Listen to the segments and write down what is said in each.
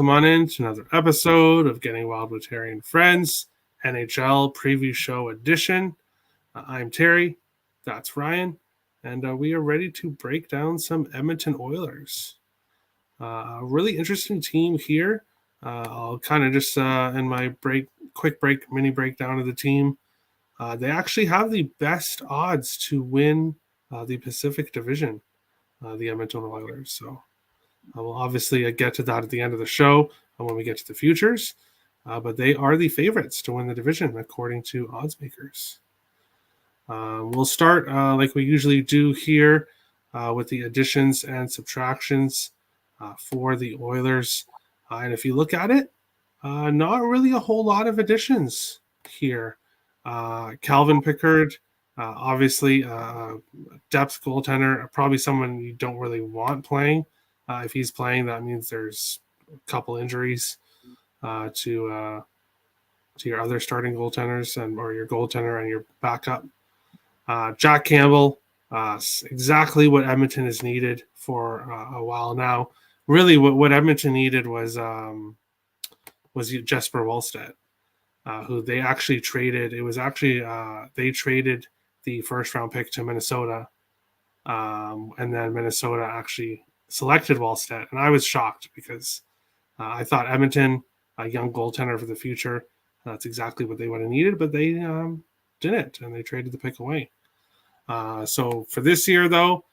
welcome on in to another episode of Getting Wild with Terry and Friends, NHL Preview Show Edition. I'm Terry, that's Ryan, and we are ready to break down some Edmonton Oilers. A really interesting team here. I'll kind of just, in my mini breakdown of the team, they actually have the best odds to win the Pacific Division, the Edmonton Oilers. So we'll obviously get to that at the end of the show when we get to the futures, but they are the favorites to win the division according to odds makers. We'll start like we usually do here with the additions and subtractions for the Oilers. And if you look at it, not really a whole lot of additions here. Calvin Pickard, obviously depth goaltender, probably someone you don't really want playing. If he's playing, that means there's a couple injuries to your other starting goaltenders or your goaltender and your backup. Jack Campbell, exactly what Edmonton has needed for a while now. Really, what Edmonton needed was Jesper Wallstedt, who they actually traded. It was actually they traded the first round pick to Minnesota, and then Minnesota actually selected Wallstedt, and I was shocked because I thought Edmonton, a young goaltender for the future, that's exactly what they would have needed, but they didn't, and they traded the pick away. So for this year, though,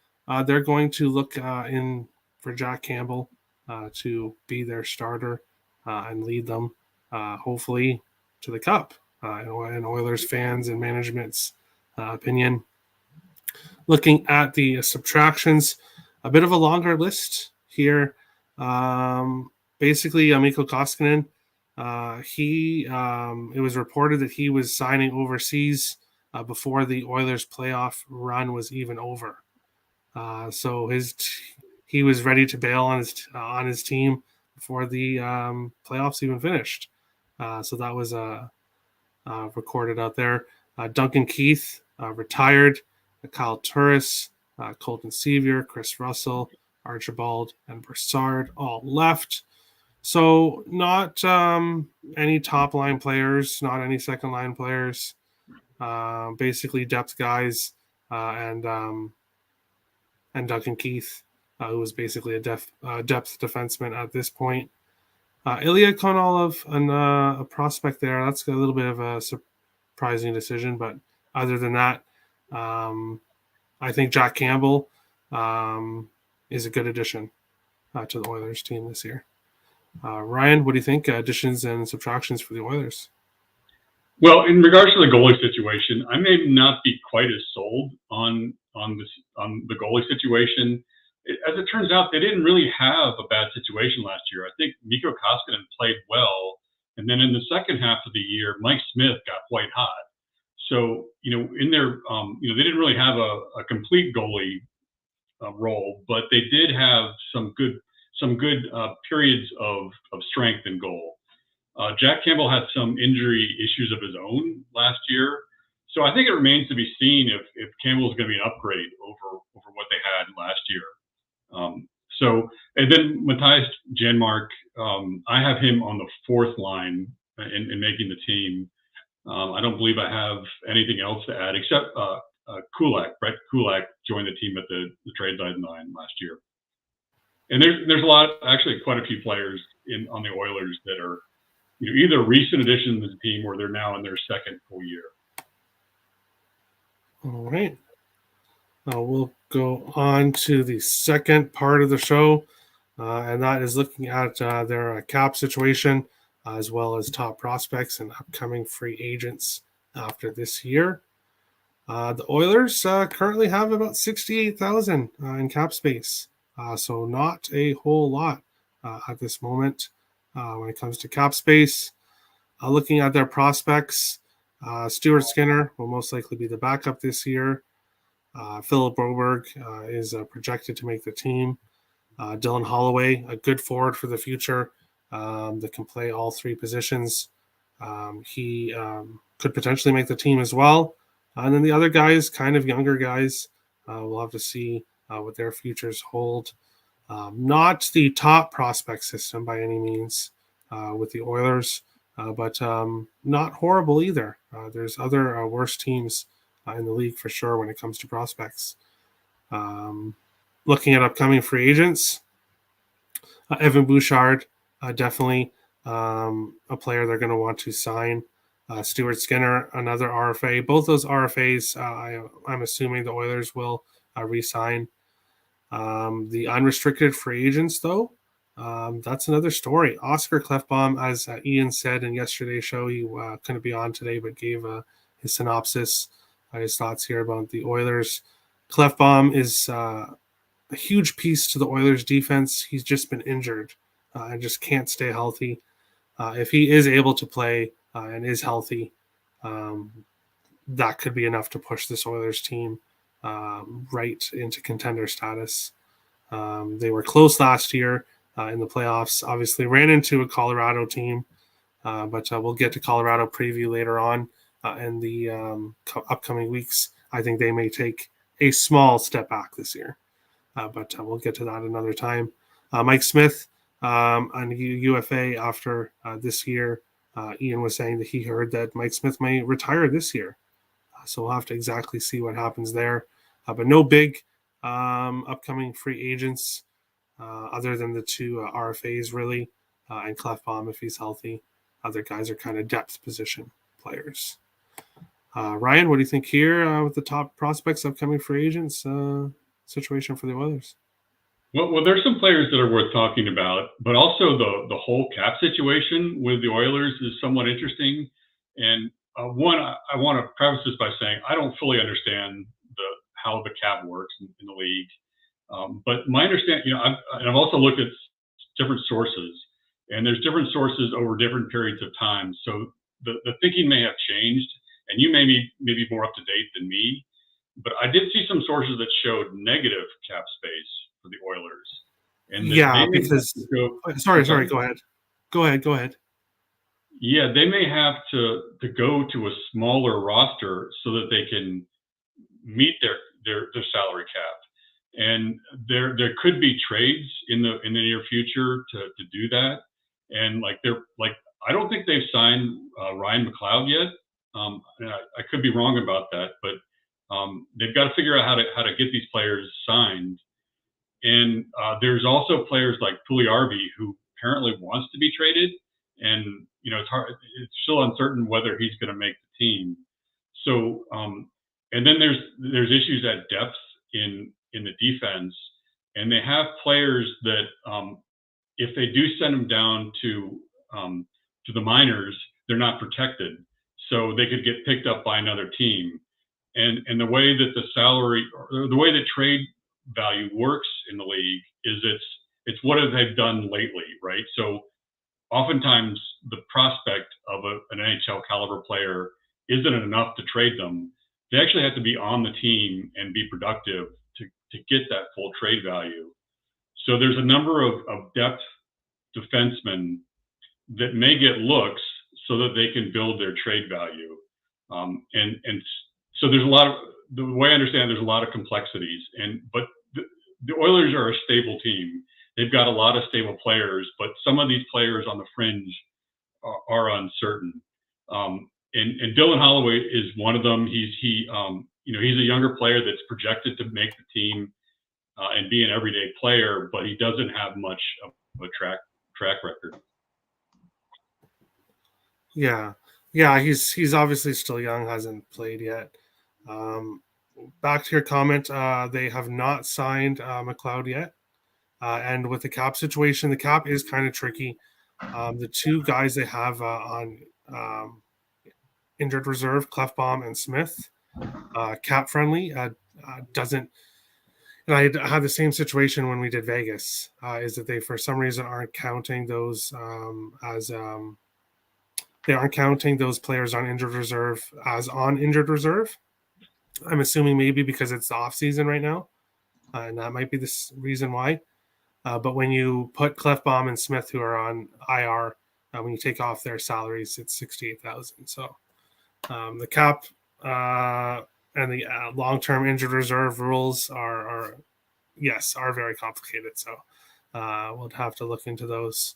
they're going to look in for Jack Campbell to be their starter and lead them, hopefully, to the Cup, in Oilers fans and management's opinion. Looking at the subtractions, a bit of a longer list here. Basically, Mikko Koskinen, it was reported that he was signing overseas before the Oilers playoff run was even over. So he was ready to bail on his team before the playoffs even finished. So that was recorded out there. Duncan Keith retired. Kyle Turris, Colton Sevier, Chris Russell, Archibald, and Bouchard all left. So not any top-line players, not any second-line players. Basically depth guys, and Duncan Keith, who was basically a depth defenseman at this point. Ilya Konolov, a prospect there. That's a little bit of a surprising decision, but other than that, I think Jack Campbell is a good addition to the Oilers team this year. Ryan, what do you think? Additions and subtractions for the Oilers? Well, in regards to the goalie situation, I may not be quite as sold on the goalie situation. As it turns out, they didn't really have a bad situation last year. I think Mikko Koskinen played well, and then in the second half of the year, Mike Smith got white hot. So, in their, they didn't really have a complete goalie role, but they did have some good periods of strength in goal. Jack Campbell had some injury issues of his own last year, so I think it remains to be seen if Campbell is going to be an upgrade over what they had last year. And then Mathias Janmark, I have him on the fourth line in making the team. I don't believe I have anything else to add except Kulak. Brett Kulak joined the team at the trade deadline last year. And there's a lot, actually quite a few players on the Oilers that are either recent additions to the team or they're now in their second full year. All right. We'll go on to the second part of the show, and that is looking at their cap situation, as well as top prospects and upcoming free agents after this year. The Oilers currently have about $68,000 in cap space, so not a whole lot at this moment when it comes to cap space. Looking at their prospects, Stuart Skinner will most likely be the backup this year. Philip Broberg is projected to make the team. Dylan Holloway, a good forward for the future that can play all three positions. He could potentially make the team as well. And then the other guys, kind of younger guys, we'll have to see what their futures hold. Not the top prospect system by any means with the Oilers, but not horrible either. There's other worse teams in the league for sure when it comes to prospects. Looking at upcoming free agents, Evan Bouchard, definitely a player they're going to want to sign. Stuart Skinner, another RFA. Both those RFAs, I'm assuming the Oilers will re-sign. The unrestricted free agents, though, that's another story. Oscar Klefbom, as Ian said in yesterday's show, he couldn't be on today, but gave his synopsis, his thoughts here about the Oilers. Klefbom is a huge piece to the Oilers defense. He's just been injured and just can't stay healthy. If he is able to play and is healthy, that could be enough to push this Oilers team right into contender status. They were close last year in the playoffs. Obviously, ran into a Colorado team, but we'll get to Colorado preview later on in the upcoming weeks. I think they may take a small step back this year, but we'll get to that another time. Mike Smith on UFA after this year. Ian was saying that he heard that Mike Smith may retire this year. So we'll have to exactly see what happens there. But no big upcoming free agents other than the two RFAs, really, and Klefbom if he's healthy. Other guys are kind of depth position players. Ryan, what do you think here with the top prospects, upcoming free agents situation for the Oilers? Well, there's some players that are worth talking about, but also the whole cap situation with the Oilers is somewhat interesting. And one, I want to preface this by saying I don't fully understand how the cap works in the league. But my understanding, I've also looked at different sources, and there's different sources over different periods of time. So the thinking may have changed, and you may be more up to date than me. But I did see some sources that showed negative cap space for the Oilers. And because sorry, go ahead. Yeah, they may have to go to a smaller roster so that they can meet their salary cap. And there could be trades in the near future to do that. And I don't think they've signed Ryan Mccloud yet. I could be wrong about that, but they've got to figure out how to get these players signed. And there's also players like Puljujärvi who apparently wants to be traded, and it's hard. It's still uncertain whether he's going to make the team. So, and then there's issues at depth in the defense, and they have players that if they do send them down to the minors, they're not protected, so they could get picked up by another team. And the way that the way that trade value works in the league is it's what have they done lately, right? So oftentimes the prospect of an NHL caliber player isn't enough to trade them. They actually have to be on the team and be productive to get that full trade value. So there's a number of depth defensemen that may get looks so that they can build their trade value. And so there's the way I understand, there's a lot of complexities, but the Oilers are a stable team. They've got a lot of stable players, but some of these players on the fringe are uncertain. And Dylan Holloway is one of them. He's a younger player that's projected to make the team and be an everyday player, but he doesn't have much of a track record. Yeah, he's obviously still young, hasn't played yet. Back to your comment, they have not signed Mccloud yet. And with the cap situation, the cap is kind of tricky. The two guys they have on injured reserve, Klefbom and Smith, cap friendly, doesn't. And I had the same situation when we did Vegas, is that they for some reason aren't counting those they aren't counting those players on injured reserve as on injured reserve. I'm assuming maybe because it's the offseason right now, and that might be the reason why. But when you put Klefbom and Smith, who are on IR, when you take off their salaries, it's $68,000. So the cap and the long-term injured reserve rules are yes, are very complicated. So we'll have to look into those.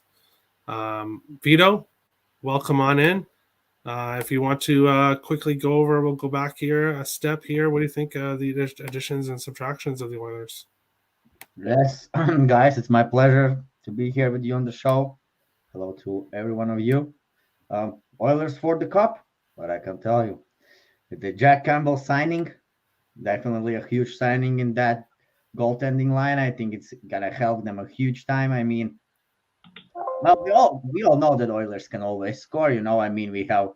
Vito, welcome on in. If you want to quickly go over, we'll go back here a step here. What do you think of the additions and subtractions of the Oilers? Yes, guys, it's my pleasure to be here with you on the show. Hello to every one of you. Oilers for the cup, what I can tell you. With the Jack Campbell signing, definitely a huge signing in that goaltending line. I think it's gonna help them a huge time. I mean, well, we all know that Oilers can always score. I mean, we have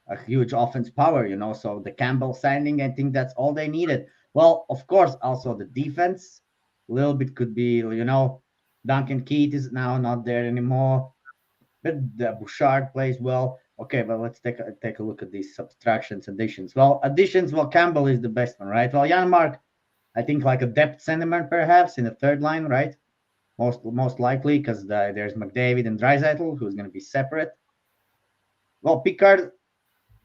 a huge offense power. So the Campbell signing, I think that's all they needed. Well, of course, also the defense, a little bit could be, Duncan Keith is now not there anymore, but the Bouchard plays well. Okay, but let's take a look at these subtractions, additions. Well, Campbell is the best one, right? Well, Janmark, I think like a depth centerman perhaps in the third line, right? Most likely because there's McDavid and Draisaitl who's going to be separate. Well, Picard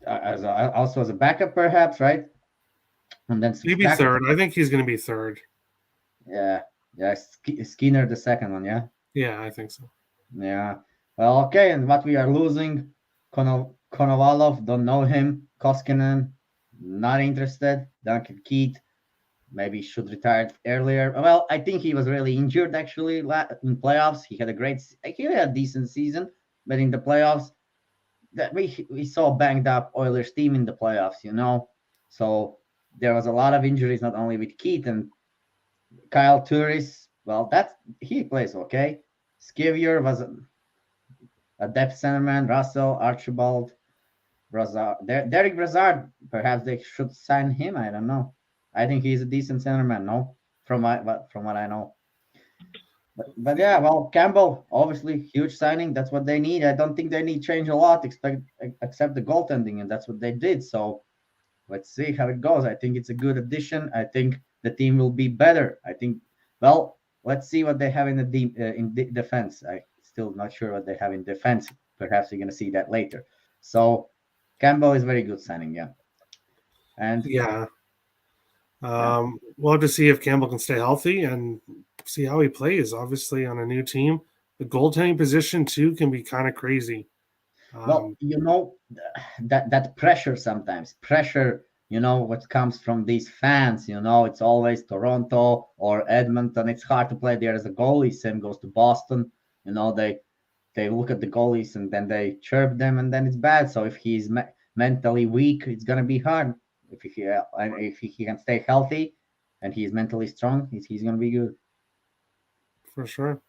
also as a backup perhaps, right? And then maybe third. I think he's going to be third. Yeah. Skinner the second one, yeah. Yeah, I think so. Yeah. Well, okay, and what we are losing, Konovalov, don't know him. Koskinen, not interested. Duncan Keith, maybe should retire earlier. Well, I think he was really injured actually in playoffs. He had a decent season, but in the playoffs, that we saw banged up Oilers team in the playoffs. So there was a lot of injuries, not only with Keith and Kyle Turris. Well, he plays okay. Scavier was a depth centerman. Russell, Archibald, Derek Brassard. Perhaps they should sign him. I don't know. I think he's a decent centerman. No, from what I know. But yeah, well, Campbell, obviously huge signing. That's what they need. I don't think they need change a lot, except the goaltending, and that's what they did. So let's see how it goes. I think it's a good addition. I think the team will be better. I think. Well, let's see what they have in the defense. I still not sure what they have in defense. Perhaps we're gonna see that later. So Campbell is very good signing, yeah. And yeah. We'll have to see if Campbell can stay healthy and see how he plays. Obviously, on a new team, the goaltending position too can be kind of crazy. Well, that pressure sometimes. What comes from these fans. It's always Toronto or Edmonton. It's hard to play there as a goalie. Same goes to Boston. They look at the goalies and then they chirp them, and then it's bad. So if he's mentally weak, it's gonna be hard. If he can stay healthy and he's mentally strong, he's gonna be good. For sure.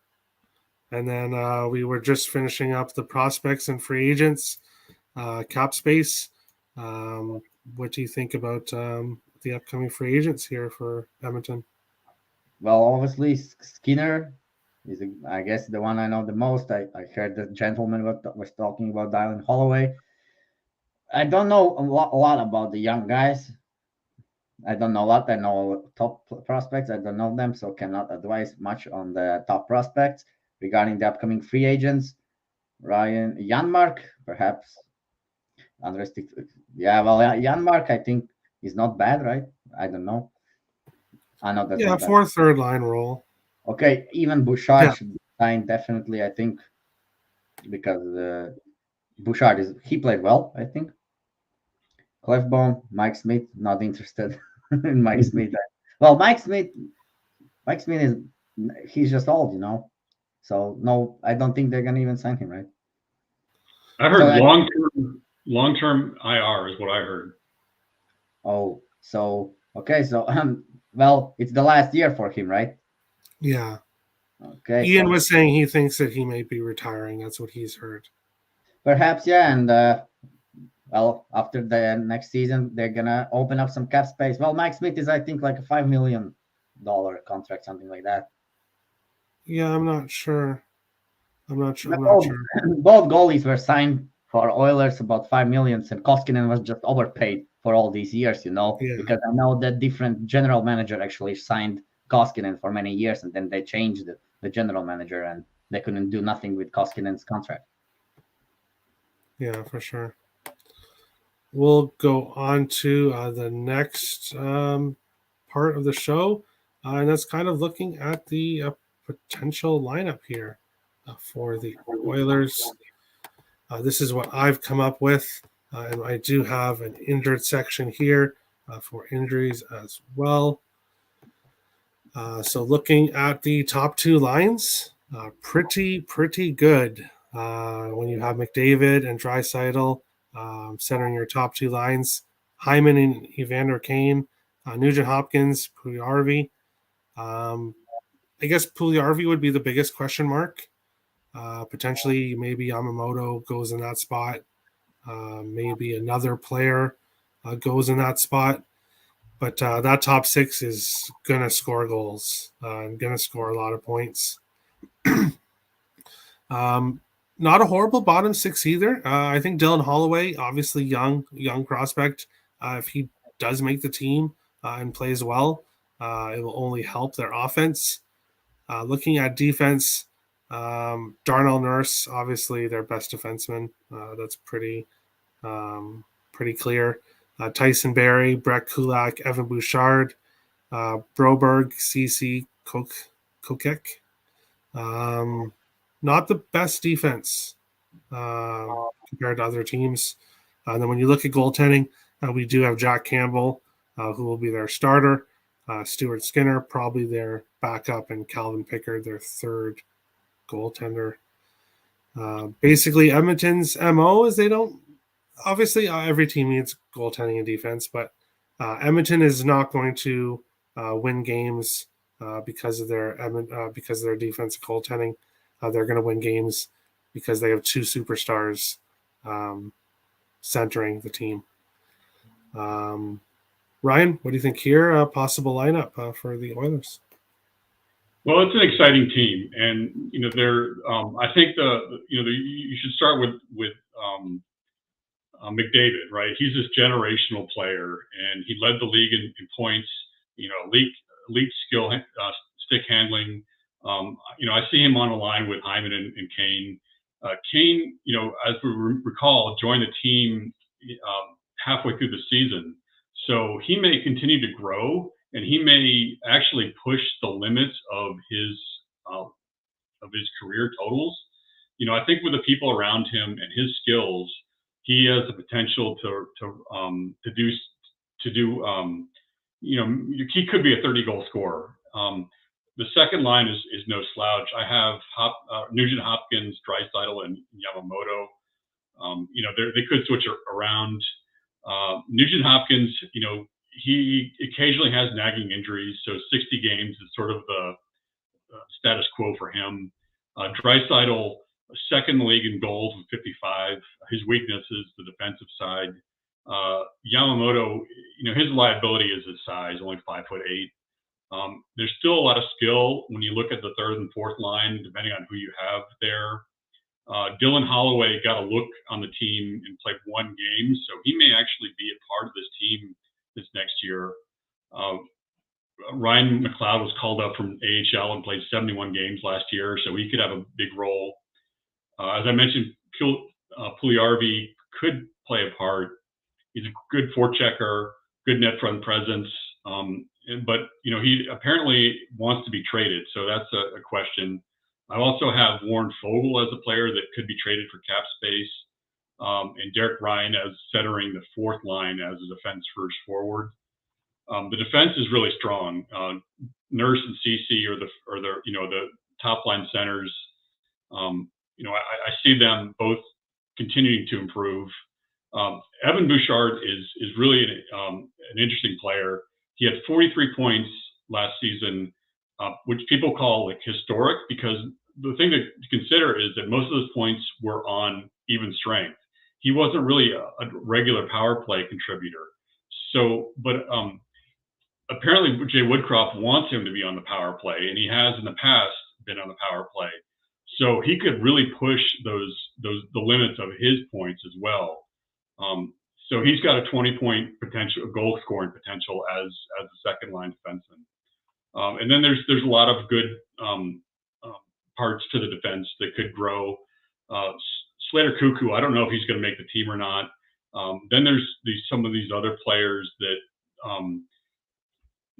And then we were just finishing up the prospects and free agents, cap space. What do you think about the upcoming free agents here for Edmonton? Well, obviously Skinner is, I guess, the one I know the most. I heard the gentleman was talking about Dylan Holloway. I don't know a lot about the young guys. I don't know a lot. I know top prospects. I don't know them, so cannot advise much on the top prospects. Regarding the upcoming free agents, Ryan Janmark, perhaps unrestricted. Yeah, well, Janmark, I think is not bad, right? I don't know. I know that's not for third line role. Okay, even Bouchard should be signed definitely. I think because Bouchard he played well. I think. Clefbaum, Mike Smith, not interested in Mike Smith. Well, Mike Smith he's just old, So no, I don't think they're gonna even sign him, right? I heard long-term IR is what I heard. Oh, so okay, so well, it's the last year for him, right? Yeah. Okay. Ian was saying he thinks that he may be retiring. That's what he's heard. Perhaps, yeah, and well, after the next season, they're gonna open up some cap space. Well, Mike Smith is, I think, like a $5 million contract, something like that. Yeah, I'm not sure. Both goalies were signed for Oilers about $5 million, and Koskinen was just overpaid for all these years, because I know that different general manager actually signed Koskinen for many years, and then they changed the general manager, and they couldn't do nothing with Koskinen's contract. Yeah, for sure. We'll go on to the next part of the show. And that's kind of looking at the potential lineup here for the Oilers. This is what I've come up with, and I do have an injured section here for injuries as well. So looking at the top two lines, pretty good. When you have McDavid and Draisaitl centering your top two lines, Hyman and Evander Kane, Nugent Hopkins, Puljujarvi. I guess Puljujarvi would be the biggest question mark. Potentially, maybe Yamamoto goes in that spot. Maybe another player goes in that spot. But that top six is going to score goals and going to score a lot of points. Not a horrible bottom six either. I think Dylan Holloway, obviously young prospect. If he does make the team and plays well, it will only help their offense. Looking at defense, Darnell Nurse, obviously their best defenseman. That's pretty clear. Tyson Barrie, Brett Kulak, Evan Bouchard, Broberg, CC, Kokek. Not the best defense compared to other teams. And then when you look at goaltending, we do have Jack Campbell, who will be their starter. Stuart Skinner, probably their backup, and Calvin Pickard, their third goaltender. Basically, Edmonton's MO is they don't. Obviously, every team needs goaltending and defense, but Edmonton is not going to win games because of their defensive goaltending. They're going to win games because they have two superstars centering the team. Ryan, what do you think here? Possible lineup for the Oilers? Well, it's an exciting team, and they're. I think you should start with McDavid, right? He's this generational player, and he led the league in points. Elite skill, stick handling. I see him on a line with Hyman and Kane. Kane, as we recall, joined the team halfway through the season, so he may continue to grow, and he may actually push the limits of his career totals. I think with the people around him and his skills, he has the potential to do. He could be a 30-goal scorer. The second line is no slouch. I have Nugent Hopkins, Draisaitl, and Yamamoto. They could switch around. Nugent Hopkins, he occasionally has nagging injuries, so 60 games is sort of the status quo for him. Draisaitl, second in the league in goals with 55. His weakness is the defensive side. Yamamoto, his liability is his size, only 5'8". There's still a lot of skill when you look at the third and fourth line, depending on who you have there. Dylan Holloway got a look on the team and played one game, so he may actually be a part of this team this next year. Ryan Mccloud was called up from AHL and played 71 games last year, so he could have a big role. As I mentioned, Puljujarvi could play a part. He's a good forechecker, good net front presence, but he apparently wants to be traded, so that's a question. I also have Warren Fogle as a player that could be traded for cap space, and Derek Ryan as centering the fourth line as a defense first forward. The defense is really strong. Nurse and CC are the top line centers. I see them both continuing to improve. Evan Bouchard is really an interesting player. He had 43 points last season, which people call historic, because the thing to consider is that most of those points were on even strength. He wasn't really a regular power play contributor. But apparently Jay Woodcroft wants him to be on the power play, and he has in the past been on the power play. So he could really push the limits of his points as well. So he's got a 20-point potential, goal scoring potential as a second line defenseman. And then there's a lot of good parts to the defense that could grow. Slater Cuckoo, I don't know if he's going to make the team or not. Then there's some of these other players that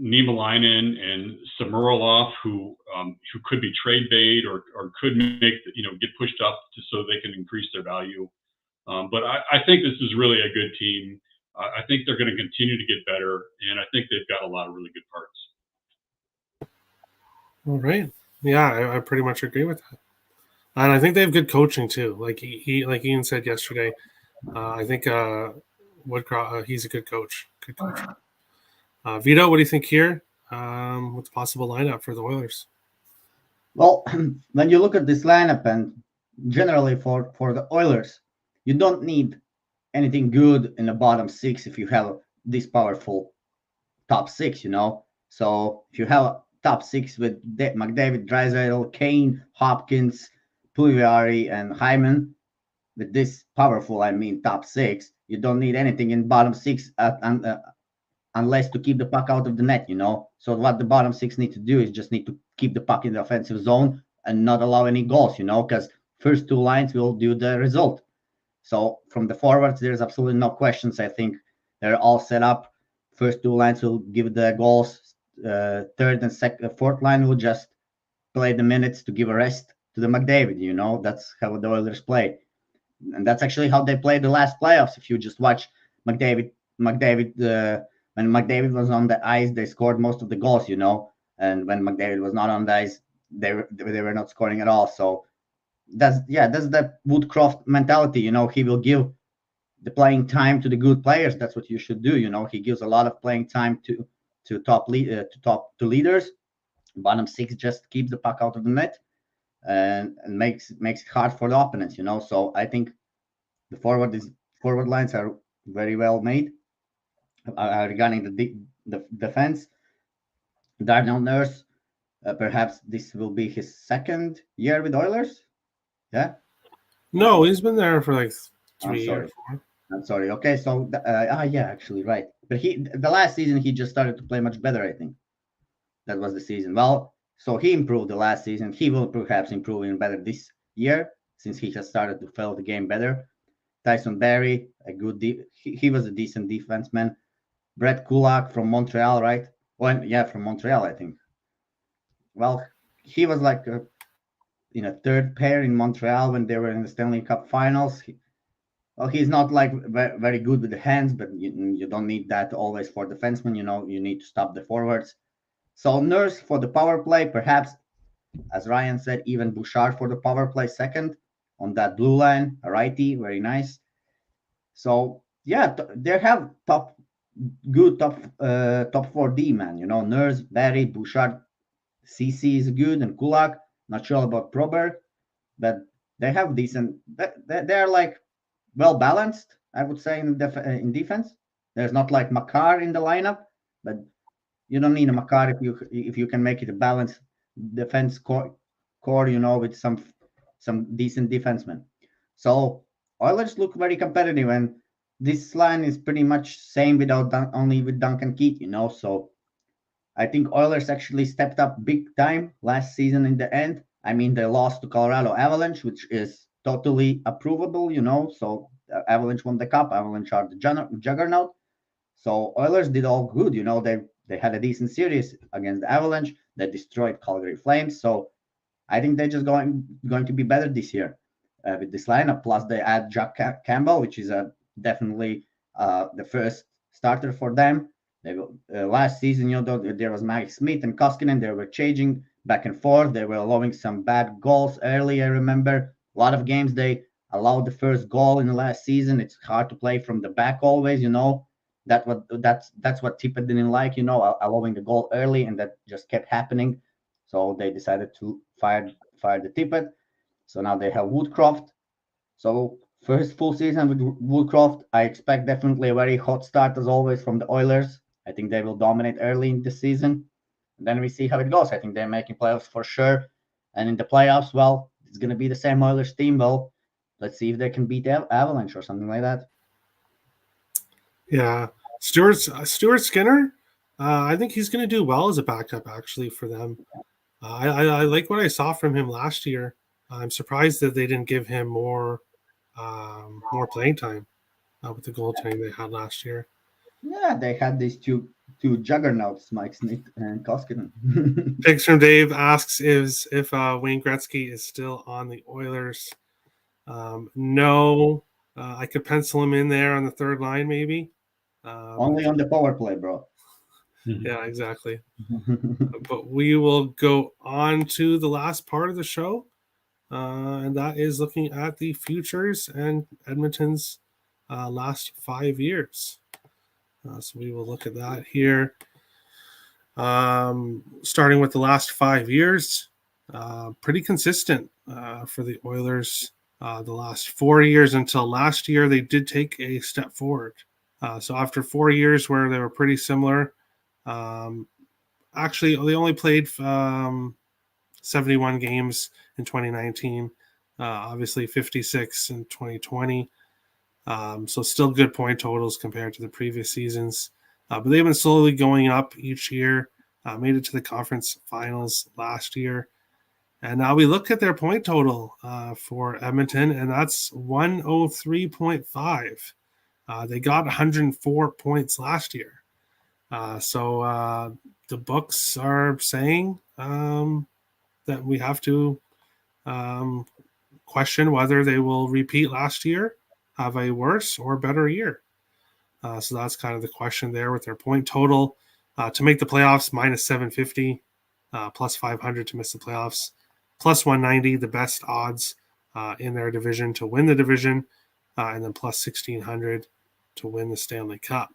Niemelainen and Samorolov, who could be trade bait or could make get pushed up so they can increase their value. But I think this is really a good team. I think they're going to continue to get better, and I think they've got a lot of really good parts. All right. Yeah, I pretty much agree with that. And I think they have good coaching too. Like Ian said yesterday, I think Woodcroft, he's a good coach. Good coach. Vito, what do you think here? What's the possible lineup for the Oilers? Well, when you look at this lineup and generally for the Oilers, you don't need anything good in the bottom six if you have this powerful top six, So if you have a top six with McDavid, Draisaitl, Kane, Hopkins, Pugliari, and Hyman, with this powerful, top six, you don't need anything in bottom six unless to keep the puck out of the net, So what the bottom six need to do is just need to keep the puck in the offensive zone and not allow any goals, because first two lines will do the result. So from the forwards, there's absolutely no questions. I think they're all set up. First two lines will give the goals. Third and fourth line will just play the minutes to give a rest to the McDavid. That's how the Oilers play, and that's actually how they played the last playoffs. If you just watch McDavid, when McDavid was on the ice, they scored most of the goals. And when McDavid was not on the ice, they were not scoring at all. So that's the Woodcroft mentality. He will give the playing time to the good players. That's what you should do. He gives a lot of playing time to top leaders. Bottom six just keeps the puck out of the net and makes it hard for the opponents. So I think the forward lines are very well made. Regarding the defense, Darnell Nurse, perhaps this will be his second year with Oilers. Yeah. No, he's been there for like 3 years. I'm sorry. Okay, so yeah, actually, right. But the last season he just started to play much better. I think that was the season. Well, so he improved the last season. He will perhaps improve even better this year since he has started to feel the game better. Tyson Barrie, he was a decent defenseman. Brett Kulak from Montreal, right? Well, yeah, from Montreal, I think. Well, he was like in a third pair in Montreal when they were in the Stanley Cup Finals. He's not like very good with the hands, but you don't need that always for defensemen. You need to stop the forwards. So Nurse for the power play, perhaps, as Ryan said, even Bouchard for the power play second on that blue line, a righty, very nice. So yeah, they have top 4D, man. Nurse, Barrie, Bouchard, CC is good, and Kulak. Not sure about Proberg, but they have decent. They're like well balanced, I would say, in defense. There's not like Makar in the lineup, but you don't need a Makar if you can make it a balanced defense core, with some decent defensemen. So Oilers look very competitive, and this line is pretty much same without only with Duncan Keith, So I think Oilers actually stepped up big time last season in the end. They lost to Colorado Avalanche, which is totally approvable, So Avalanche won the cup. Avalanche are the juggernaut. So Oilers did all good, They had a decent series against the Avalanche. They destroyed Calgary Flames. So I think they're just going to be better this year with this lineup. Plus they add Jack Campbell, which is definitely the first starter for them. Last season, there was Mike Smith and Koskinen. They were changing back and forth. They were allowing some bad goals early. I remember a lot of games they allowed the first goal in the last season. It's hard to play from the back always. That's what Tippett didn't like. Allowing the goal early, and that just kept happening. So they decided to fire the Tippett. So now they have Woodcroft. So first full season with Woodcroft, I expect definitely a very hot start as always from the Oilers. I think they will dominate early in the season. And then we see how it goes. I think they're making playoffs for sure. And in the playoffs, well, it's going to be the same Oilers team. Well, let's see if they can beat the Avalanche or something like that. Yeah. Stuart Skinner, I think he's going to do well as a backup, actually, for them. I like what I saw from him last year. I'm surprised that they didn't give him more playing time with the goaltending they had last year. Yeah, they had these two two juggernauts, Mike Smith and Koskinen. Pigs from Dave asks if Wayne Gretzky is still on the Oilers. No, I could pencil him in there on the third line, maybe. Only on the power play, bro. Yeah, exactly. But we will go on to the last part of the show, and that is looking at the futures and Edmonton's last 5 years. So we will look at that here. Starting with the last 5 years, pretty consistent for the Oilers. The last 4 years until last year, they did take a step forward. So after 4 years where they were pretty similar, actually they only played 71 games in 2019, obviously 56 in 2020. So still good point totals compared to the previous seasons. But they've been slowly going up each year. Made it to the conference finals last year. And now we look at their point total for Edmonton, and that's 103.5. They got 104 points last year. So the books are saying that we have to question whether they will repeat last year, have a worse or better year. So that's kind of the question there with their point total. To make the playoffs, minus 750, plus 500 to miss the playoffs, plus 190, the best odds in their division to win the division, and then plus 1,600 to win the Stanley Cup.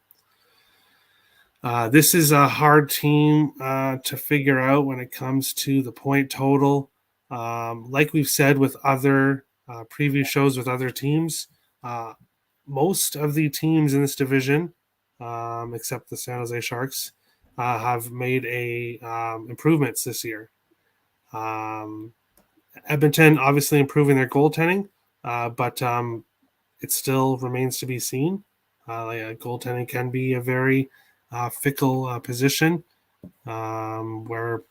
This is a hard team to figure out when it comes to the point total. Like we've said with other previous shows with other teams, most of the teams in this division, except the San Jose Sharks, have made improvements this year. Edmonton obviously improving their goaltending, but it still remains to be seen. Goaltending can be a very fickle position where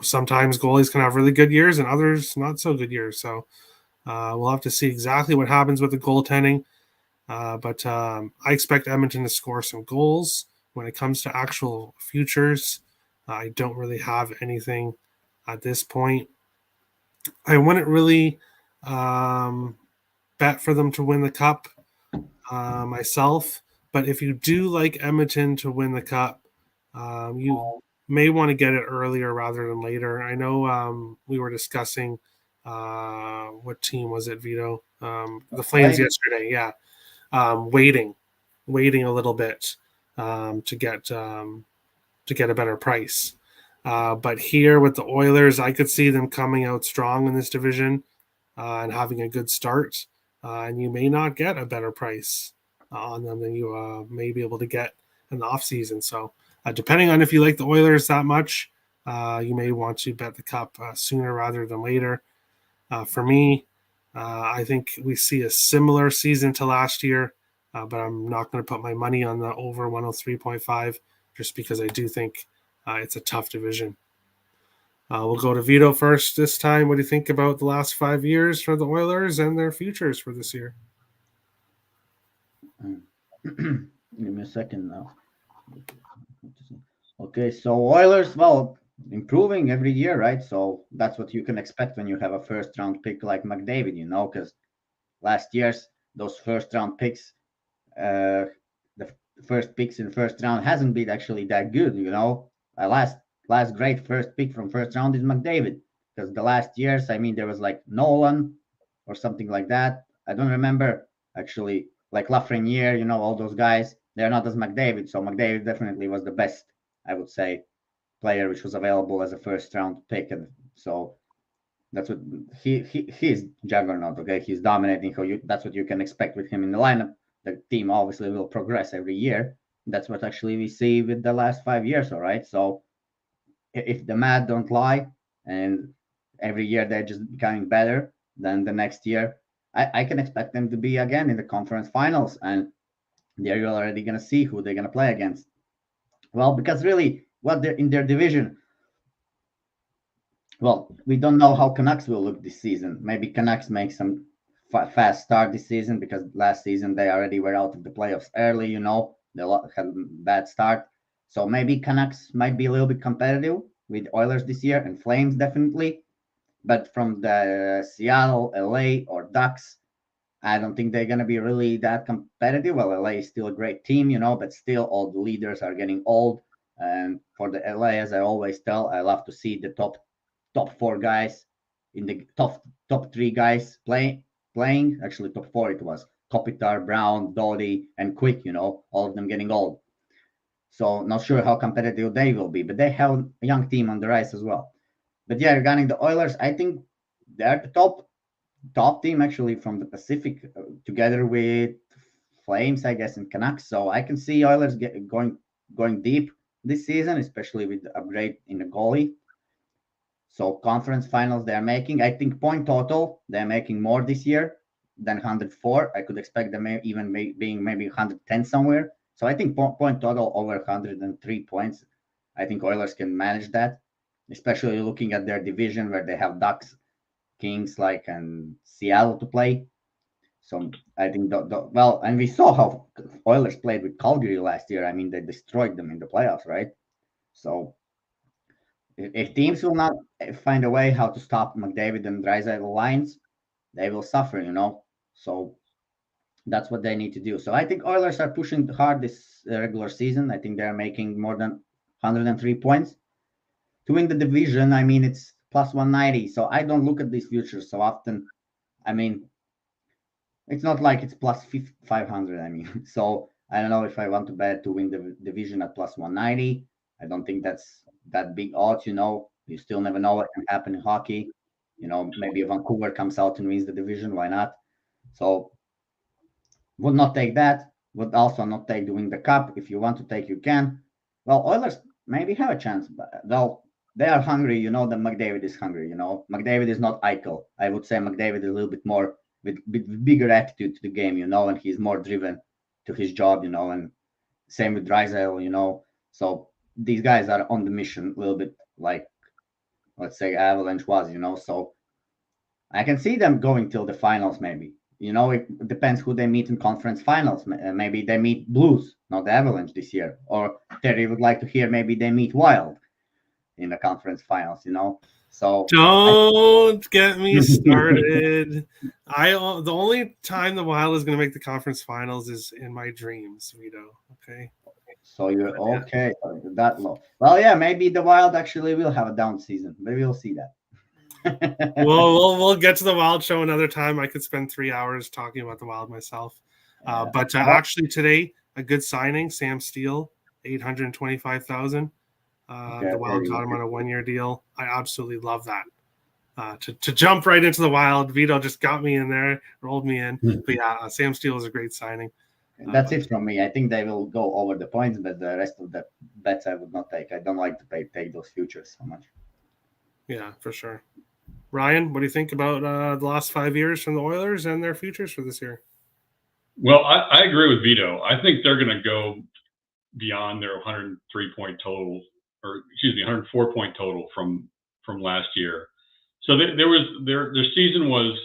sometimes goalies can have really good years and others not so good years. So we'll have to see exactly what happens with the goaltending. But I expect Edmonton to score some goals. When it comes to actual futures, I don't really have anything at this point. I wouldn't really bet for them to win the Cup myself. But if you do like Edmonton to win the Cup, you may want to get it earlier rather than later. I know we were discussing what team was it, Vito? The Flames yesterday, yeah. Waiting a little bit to get a better price. But here with the Oilers, I could see them coming out strong in this division and having a good start. And you may not get a better price on them than you may be able to get in the offseason. So depending on if you like the Oilers that much, you may want to bet the Cup sooner rather than later. For me, I think we see a similar season to last year, but I'm not going to put my money on the over 103.5 just because I do think it's a tough division. We'll go to Vito first this time. What do you think about the last 5 years for the Oilers and their futures for this year? Give me a second now. Okay, so Oilers, well, improving every year, right? So that's what you can expect when you have a first-round pick like McDavid, because last year's those first-round picks, the first picks in first round hasn't been actually that good, Last great first pick from first round is McDavid, because the last years, there was like Nolan or something like that. I don't remember actually, like Lafreniere, all those guys. They're not as McDavid, so McDavid definitely was the best, I would say, player which was available as a first round pick, and so that's what he's juggernaut. Okay, he's dominating. That's what you can expect with him in the lineup. The team obviously will progress every year. That's what actually we see with the last 5 years. All right, so if the math don't lie, and every year they're just becoming better, then the next year I can expect them to be again in the conference finals, and they're already gonna see who they're gonna play against. Well, because really, what they're in their division. Well, we don't know how Canucks will look this season. Maybe Canucks make some fast start this season, because last season they already were out of the playoffs early. They had a bad start. So maybe Canucks might be a little bit competitive with Oilers this year, and Flames definitely. But from the Seattle, LA, or Ducks, I don't think they're going to be really that competitive. Well, LA is still a great team, but still all the leaders are getting old. And for the LA, as I always tell, I love to see the top four guys in the top three guys playing. Actually, top four it was Kopitar, Brown, Doughty, and Quick. All of them getting old. So not sure how competitive they will be, but they have a young team on the rise as well. But yeah, regarding the Oilers, I think they're the top team actually from the Pacific, together with Flames, I guess, and Canucks. So I can see Oilers going deep this season, especially with the upgrade in the goalie. So conference finals they're making. I think point total they're making more this year than 104. I could expect them even being maybe 110 somewhere. So I think point total over 103 points. I think Oilers can manage that, especially looking at their division where they have Ducks, Kings, and Seattle to play. So I think well, and we saw how Oilers played with Calgary last year. I mean, they destroyed them in the playoffs, right? So if teams will not find a way how to stop McDavid and Draisaitl lines, they will suffer, So that's what they need to do. So I think Oilers are pushing hard this regular season. I think they're making more than 103 points to win the division. I mean, it's plus 190. So I don't look at these futures so often. I mean, it's not like it's plus 500. I mean, so I don't know if I want to bet to win the division at plus 190. I don't think that's that big odds. You still never know what can happen in hockey. Maybe Vancouver comes out and wins the division. Why not? So would not take that. Would also not take to win the cup. If you want to take, you can. Well, Oilers maybe have a chance, but they are hungry. That McDavid is hungry. McDavid is not Eichel. I would say McDavid is a little bit more with bigger attitude to the game, and he's more driven to his job, and same with Draisaitl, So these guys are on the mission a little bit like, let's say, Avalanche was, So I can see them going till the finals, maybe. It depends who they meet in conference finals. Maybe they meet Blues, not the Avalanche this year. Or Terry would like to hear maybe they meet Wild in the conference finals, So don't get me started. The only time the Wild is going to make the conference finals is in my dreams, Vito. Okay. So you're okay that low. Well, yeah, maybe the Wild actually will have a down season. Maybe we'll see that. We'll get to the Wild show another time. I could spend 3 hours talking about the Wild myself. But actually today, a good signing, Sam Steele, $825,000. The Wild got him on a 1-year deal. I absolutely love that. To jump right into the Wild, Vito just got me in there, rolled me in. But yeah, Sam Steele is a great signing. That's it from me. I think they will go over the points, but the rest of the bets I would not take. I don't like to take those futures so much. Yeah, for sure. Ryan, what do you think about the last 5 years from the Oilers and their futures for this year? Well, I agree with Vito. I think they're going to go beyond their 103-point total, or excuse me, 104-point total from last year. So their season was,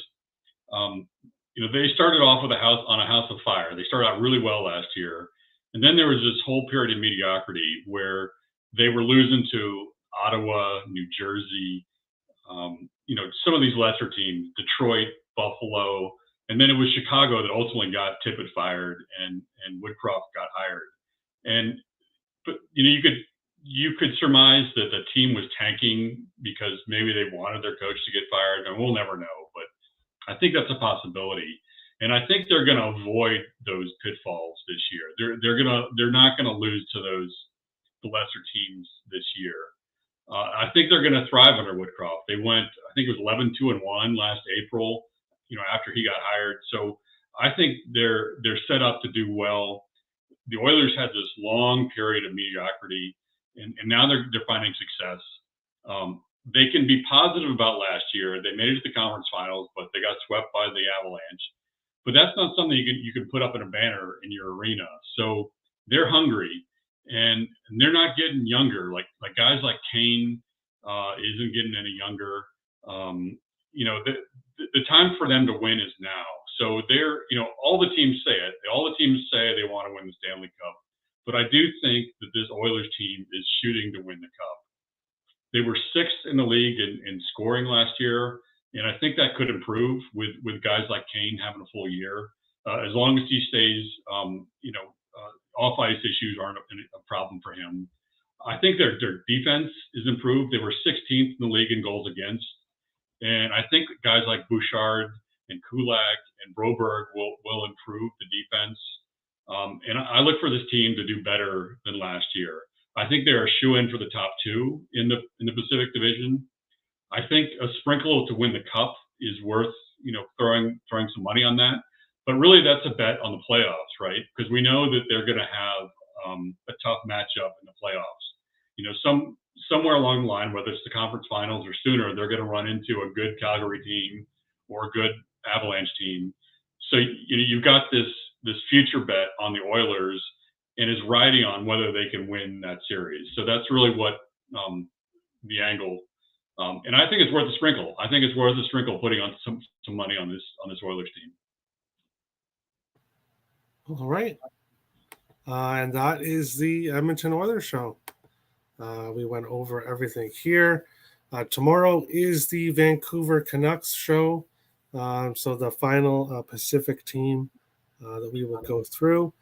they started off with a house of fire. They started out really well last year, and then there was this whole period of mediocrity where they were losing to Ottawa, New Jersey, some of these lesser teams, Detroit, Buffalo, and then it was Chicago that ultimately got Tippett fired and Woodcroft got hired. But you could surmise that the team was tanking because maybe they wanted their coach to get fired, and we'll never know. But I think that's a possibility, and I think they're going to avoid those pitfalls this year. They're not going to lose to the lesser teams this year. I think they're going to thrive under Woodcroft. They went, I think it was 11-2-1 last April, after he got hired. So I think they're set up to do well. The Oilers had this long period of mediocrity, and now they're finding success. They can be positive about last year. They made it to the conference finals, but they got swept by the Avalanche. But that's not something you can put up in a banner in your arena. So they're hungry. And they're not getting younger. Like guys like Kane isn't getting any younger. The time for them to win is now. So they're, all the teams say it. All the teams say they want to win the Stanley Cup. but I do think that this Oilers team is shooting to win the Cup. They were 6th in the league in scoring last year, and I think that could improve with guys like Kane having a full year. As long as he stays, off-ice issues aren't a problem for him. I think their defense is improved. They were 16th in the league in goals against, and I think guys like Bouchard and Kulak and Broberg will improve the defense. And I look for this team to do better than last year. I think they're a shoe-in for the top 2 in the Pacific Division. I think a sprinkle to win the Cup is worth throwing some money on that. But really, that's a bet on the playoffs, right? Because we know that they're going to have a tough matchup in the playoffs. Somewhere along the line, whether it's the conference finals or sooner, they're going to run into a good Calgary team or a good Avalanche team. So you've got this future bet on the Oilers, and is riding on whether they can win that series. So that's really what the angle. And I think it's worth a sprinkle. I think it's worth a sprinkle putting on some money on this Oilers team. All right. And that is the Edmonton Oilers show. We went over everything here. Tomorrow is the Vancouver Canucks show. So the final Pacific team that we will go through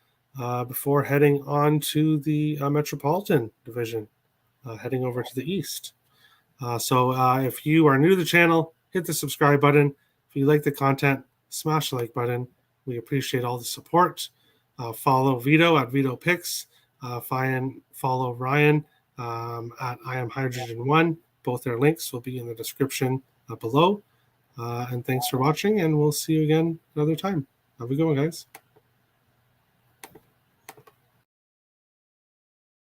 before heading on to the Metropolitan Division, heading over to the East. So if you are new to the channel, hit the subscribe button. If you like the content, smash the like button. We appreciate all the support. Follow Vito at Vito Picks. Follow Ryan at I Am Hydrogen1. Both their links will be in the description below. And thanks for watching, and we'll see you again another time. Have a good one, guys.